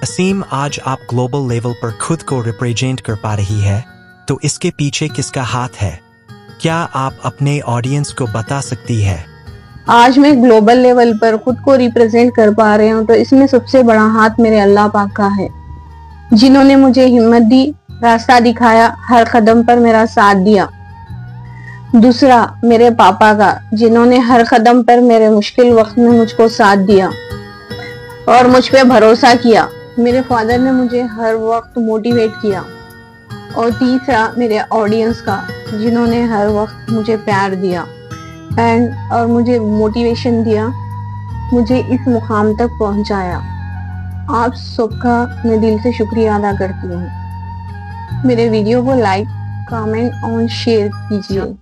असीम, आज आप global level पर खुद को रिप्रेजेंट कर पा रही है, तो इसके पीछे किसका हाथ है? क्या आप अपने ऑडियंस को बता सकती है? आज मैं ग्लोबल लेवल पर खुद को रिप्रेजेंट कर पा रही हूँ, तो इसमें सबसे बड़ा हाथ मेरे अल्लाह पाक का है, जिन्होंने मुझे हिम्मत दी, रास्ता दिखाया, हर कदम पर मेरा साथ दिया। दूसरा मेरे पापा का, जिन्होंने हर कदम पर मेरे मुश्किल वक्त में मुझको साथ दिया और मुझ पे भरोसा किया। मेरे फादर ने मुझे हर वक्त मोटिवेट किया। और तीसरा मेरे ऑडियंस का, जिन्होंने हर वक्त मुझे प्यार दिया और मुझे मोटिवेशन दिया, मुझे इस मुकाम तक पहुंचाया। आप सबका मैं दिल से शुक्रिया अदा करती हूँ। मेरे वीडियो को लाइक, कमेंट और शेयर कीजिए।